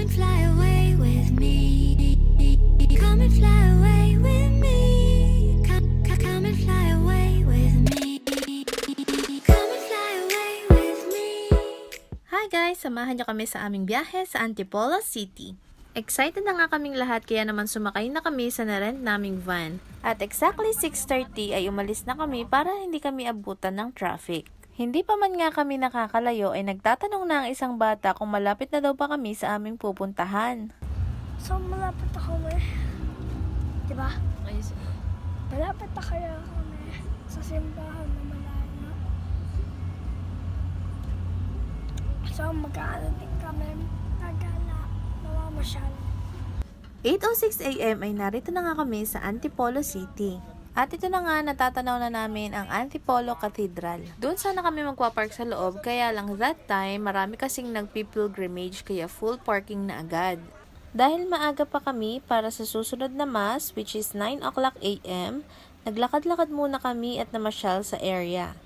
and fly away with me. Come and fly away with me. Come and fly away with me. Come and fly away with me. Hi guys! Samahan niyo kami sa aming biyahe sa Antipolo City. Excited na nga kaming lahat kaya naman sumakay na kami sa narent naming van. At exactly 6:30 ay umalis na kami para hindi kami abutan ng traffic. Hindi pa man nga kami nakakalayo ay nagtatanong na ang isang bata kung malapit na daw ba kami sa aming pupuntahan. So, malapit na kami. Diba? Malapit na kaya kami sa simbahan na malayo. So, mag-aaral din kami. Nagala. Namamasyal. 8:06 AM ay narito na nga kami sa Antipolo City. At ito na nga, natatanaw na namin ang Antipolo Cathedral. Doon sana kami magpapark sa loob, kaya lang that time, marami kasing nagpipilgrimage kaya full parking na agad. Dahil maaga pa kami para sa susunod na mass, which is 9 o'clock AM, naglakad-lakad muna kami at namasyal sa area.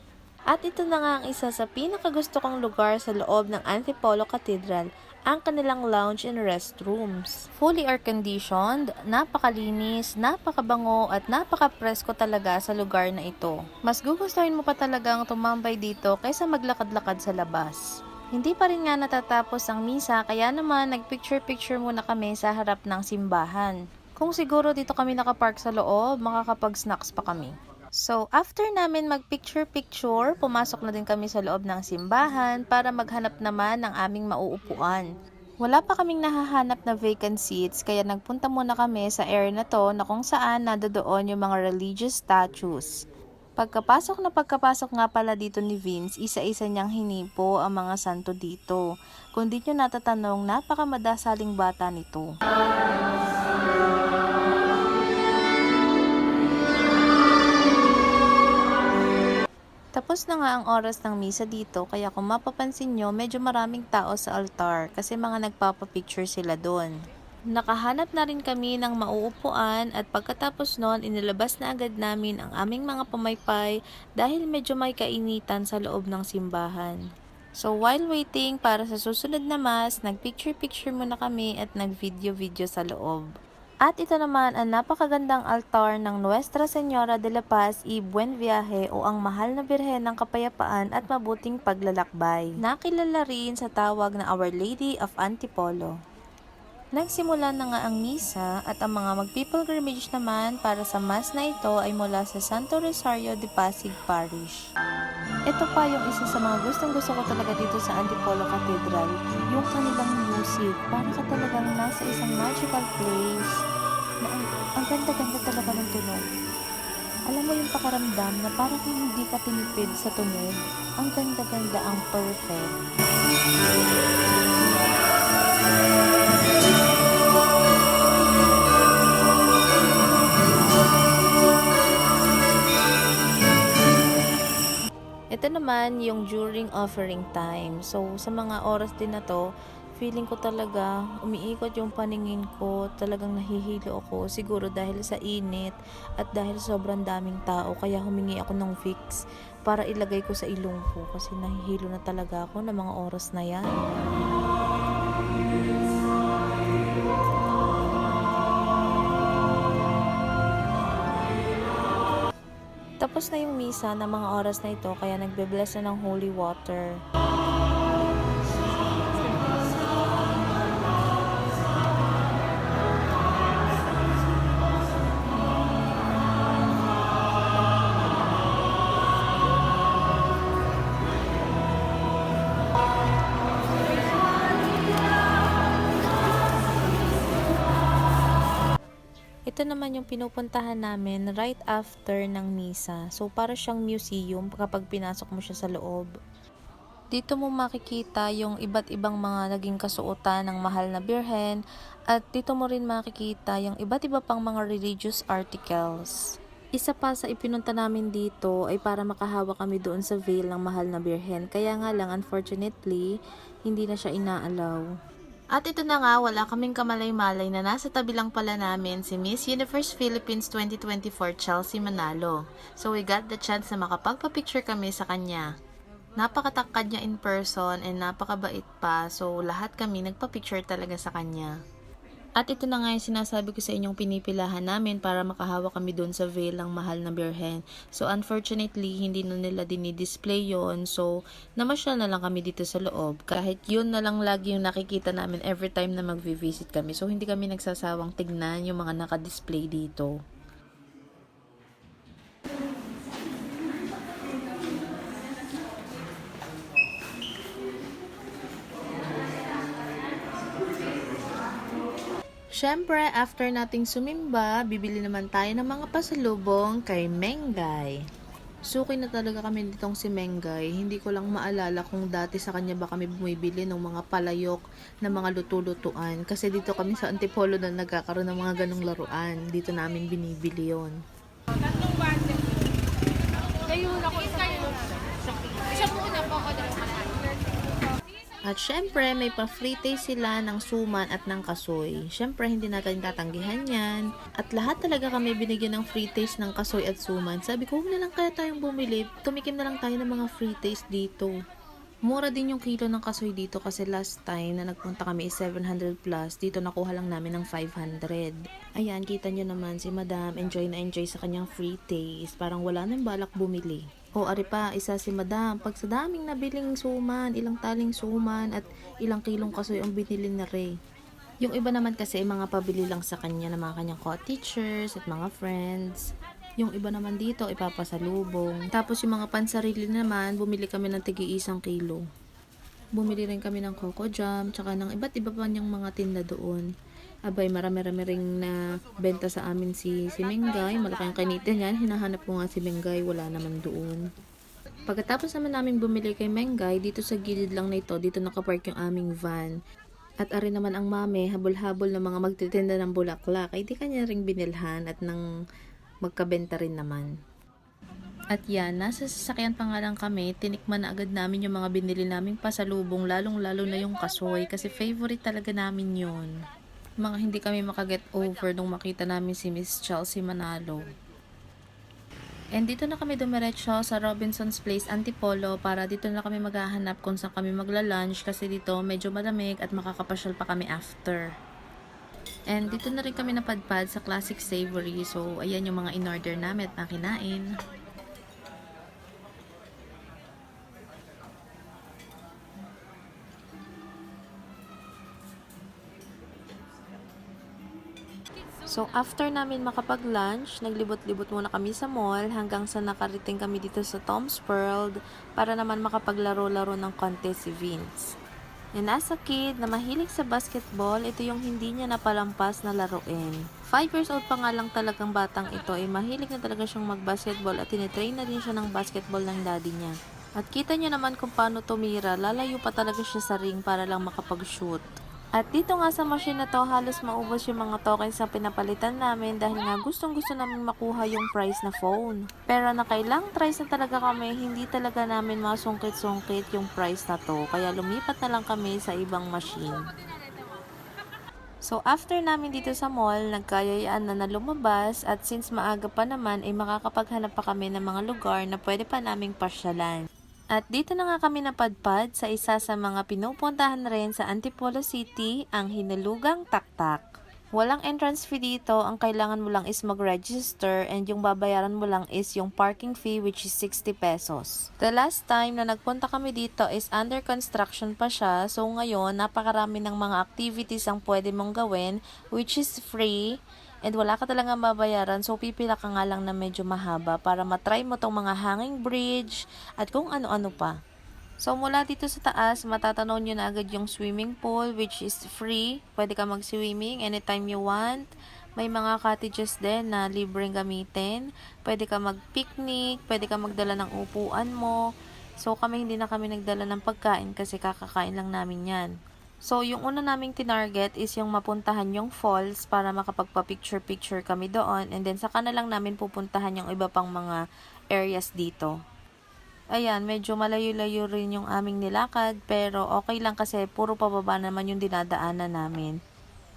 At ito na nga ang isa sa pinakagusto kong lugar sa loob ng Antipolo Cathedral, ang kanilang lounge and restrooms. Fully air-conditioned, napakalinis, napakabango at napaka-presko talaga sa lugar na ito. Mas gugustuhin mo pa talagang tumambay dito kaysa maglakad-lakad sa labas. Hindi pa rin nga natatapos ang misa kaya naman nagpicture-picture muna kami sa harap ng simbahan. Kung siguro dito kami nakapark sa loob, makakapag-snacks pa kami. So, after namin mag-picture-picture, pumasok na din kami sa loob ng simbahan para maghanap naman ng aming mauupuan. Wala pa kaming nahahanap na vacant seats, kaya nagpunta muna kami sa area na to na kung saan nandoon yung mga religious statues. Pagkapasok nga pala dito ni Vince, isa-isa niyang hinipo ang mga santo dito. Kung di nyo natatanong, napakamadasaling bata nito. Tapos na nga ang oras ng misa dito, kaya kung mapapansin nyo, medyo maraming tao sa altar kasi mga nagpapapicture sila doon. Nakahanap na rin kami ng mauupuan at pagkatapos nun, inilabas na agad namin ang aming mga pamaypay dahil medyo may kainitan sa loob ng simbahan. So while waiting para sa susunod na mass, nagpicture-picture muna kami at nagvideo-video sa loob. At ito naman ang napakagandang altar ng Nuestra Señora de la Paz y Buen Viaje o ang Mahal na Birhen ng Kapayapaan at Mabuting Paglalakbay. Nakilala rin sa tawag na Our Lady of Antipolo. Nagsimula na nga ang misa at ang mga magpipilgrimage naman para sa mass na ito ay mula sa Santo Rosario de Pasig Parish. Ito pa yung isa sa mga gustong-gusto ko talaga dito sa Antipolo Cathedral, yung kanilang music. Para ka talagang nasa isang magical place na ang ganda-ganda talaga ng tunog. Alam mo yung pakaramdam na parang hindi ka tinipid sa tunog. Ang ganda-ganda, ang perfect. Ito naman yung during offering time. So, sa mga oras din na to, feeling ko talaga umiikot yung paningin ko. Talagang nahihilo ako. Siguro dahil sa init at dahil sobrang daming tao. Kaya humingi ako ng Vicks para ilagay ko sa ilong ko. Kasi nahihilo na talaga ako ng mga oras na yan. Tapos na yung misa ng mga oras na ito kaya nagbe-bless na ng holy water. Ito naman yung pinupuntahan namin right after ng misa. So, para siyang museum kapag pinasok mo siya sa loob. Dito mo makikita yung iba't ibang mga naging kasuotan ng Mahal na Birhen at dito mo rin makikita yung iba't iba pang mga religious articles. Isa pa sa ipinunta namin dito ay para makahawa kami doon sa veil ng Mahal na Birhen. Kaya nga lang, unfortunately, hindi na siya inaalaw. At ito na nga, wala kaming kamalay-malay na nasa tabi lang pala namin si Miss Universe Philippines 2024 Chelsea Manalo. So we got the chance na makapagpa-picture kami sa kanya. Napakatangkad niya in person and napakabait pa. So, lahat kami nagpa-picture talaga sa kanya. At ito na nga yung sinasabi ko sa inyong pinipilahan namin para makahawak kami doon sa veil ng mahal na birhen. So, unfortunately, hindi na nila dinidisplay yon. So, namasyal na lang kami dito sa loob. Kahit yun na lang lagi yung nakikita namin every time na mag-visit kami. So, hindi kami nagsasawang tignan yung mga nakadisplay dito. Siyempre, after nating sumimba, bibili naman tayo ng mga pasalubong kay Mengay. Suki na talaga kami nitong si Mengay. Hindi ko lang maalala kung dati sa kanya ba kami bumibili ng mga palayok na mga luto-lutuan. Kasi dito kami sa Antipolo na nagkakaroon ng mga ganong laruan. Dito namin binibili yon. At syempre, may pa-free taste sila ng suman at ng kasoy. Syempre, hindi natin tatanggihan yan. At lahat talaga kami binigyan ng free taste ng kasoy at suman. Sabi ko, huwag na lang kaya tayong bumili. Tumikim na lang tayo ng mga free taste dito. Mura din yung kilo ng kasoy dito kasi last time na nagpunta kami is 700 plus. Dito nakuha lang namin ng 500. Ayan, kita nyo naman si Madam enjoy na enjoy sa kanyang free taste. Parang wala nang balak bumili. O ari pa, isa si Madam. Pag sa daming nabiling suman, ilang taling suman at ilang kilong kasoy ang binili na rin. Yung iba naman kasi mga pabili lang sa kanya ng mga kanyang co-teachers at mga friends. Yung iba naman dito ipapasalubong. Tapos yung mga pansarili naman, bumili kami ng tig-1 kilo. Bumili rin kami ng coco jam, tsaka ng iba't iba pa niyang mga tinda doon. Abay, marami-rami ring na benta sa amin si Mengay. Malaki ang kanita niyan. Hinahanap ko nga si Mengay, wala naman doon. Pagkatapos naman namin bumili kay Mengay, dito sa gilid lang na ito, dito nakapark yung aming van. At ari naman ang mame, habol-habol ng mga magtitinda ng bulaklak. Ay di kanya ring binilhan at nang magkabenta rin naman. At yan, nasa sasakyan pa nga lang kami, tinikman na agad namin yung mga binili naming pasalubong, lalong-lalo na yung kasoy, kasi favorite talaga namin yun. Mga hindi kami makaget over nung makita namin si Miss Chelsea Manalo. And dito na kami dumiretso sa Robinson's Place, Antipolo, para dito na kami maghahanap kung saan kami magla-lunch kasi dito medyo malamig at makakapasyal pa kami after. And dito na rin kami napadpad sa Classic Savory. So, ayan yung mga in-order namin at nakinain. So, after namin makapag-lunch, naglibot-libot muna kami sa mall hanggang sa nakarating kami dito sa Tom's World para naman makapaglaro-laro ng konti si Vince. And as a kid na mahilig sa basketball, ito yung hindi niya napalampas na laruin. 5 years old pa nga lang talagang batang ito, mahilig na talaga siyang mag-basketball at tinitrain na din siya ng basketball ng daddy niya. At kita niya naman kung paano tumira, lalayo pa talaga siya sa ring para lang makapag-shoot. At dito nga sa machine na to, halos maubos yung mga tokens na pinapalitan namin dahil nga gustong-gusto namin makuha yung prize na phone. Pero nakailang tries na talaga kami, hindi talaga namin masungkit-sungkit yung prize na to. Kaya lumipat na lang kami sa ibang machine. So after namin dito sa mall, nagkayayaan na lumabas at since maaga pa naman ay makakapaghanap pa kami ng mga lugar na pwede pa naming pasyalan. At dito na nga kami napadpad sa isa sa mga pinupuntahan rin sa Antipolo City, ang Hinulugang Taktak. Walang entrance fee dito, ang kailangan mo lang is mag-register and yung babayaran mo lang is yung parking fee which is 60 pesos. The last time na nagpunta kami dito is under construction pa siya, so ngayon napakarami ng mga activities ang pwede mong gawin which is free. And wala ka talagang babayaran, so pipila ka nga lang na medyo mahaba para matry mo tong mga hanging bridge at kung ano-ano pa. So mula dito sa taas, matatanaw nyo na agad yung swimming pool which is free. Pwede ka mag-swimming anytime you want. May mga cottages din na libreng gamitin. Pwede ka mag-picnic, pwede ka magdala ng upuan mo. So kami hindi na kami nagdala ng pagkain kasi kakakain lang namin yan. So, yung una naming tinarget is yung mapuntahan yung falls para makapagpa-picture-picture kami doon. And then, saka na lang namin pupuntahan yung iba pang mga areas dito. Ayan, medyo malayo-layo rin yung aming nilakad. Pero, okay lang kasi puro pababa naman yung dinadaanan namin.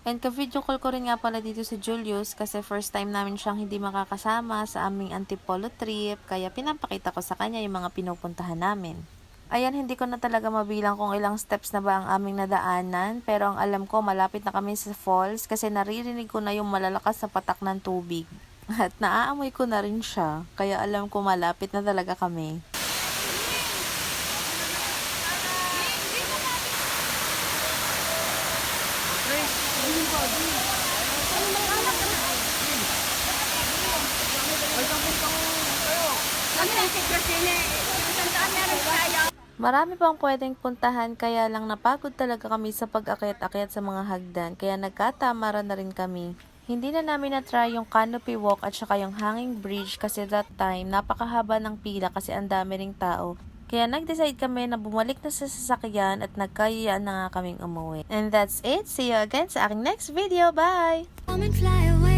And ka-video call ko rin nga pala dito si Julius kasi first time namin siyang hindi makakasama sa aming Antipolo trip. Kaya pinapakita ko sa kanya yung mga pinupuntahan namin. Ayan, hindi ko na talaga mabilang kung ilang steps na ba ang aming nadaanan. Pero ang alam ko, malapit na kami sa falls kasi naririnig ko na yung malalakas na patak ng tubig. At naaamoy ko na rin siya. Kaya alam ko malapit na talaga kami. Marami pang pwedeng puntahan kaya lang napagod talaga kami sa pag-akyat-akyat sa mga hagdan kaya nagkatamaran na rin kami. Hindi na namin na-try yung canopy walk at saka yung hanging bridge kasi that time napakahaba ng pila kasi ang dami ring tao. Kaya nag-decide kami na bumalik na sa sasakyan at nagkayayaan na nga kaming umuwi. And that's it. See you again sa aking next video. Bye! Come and fly away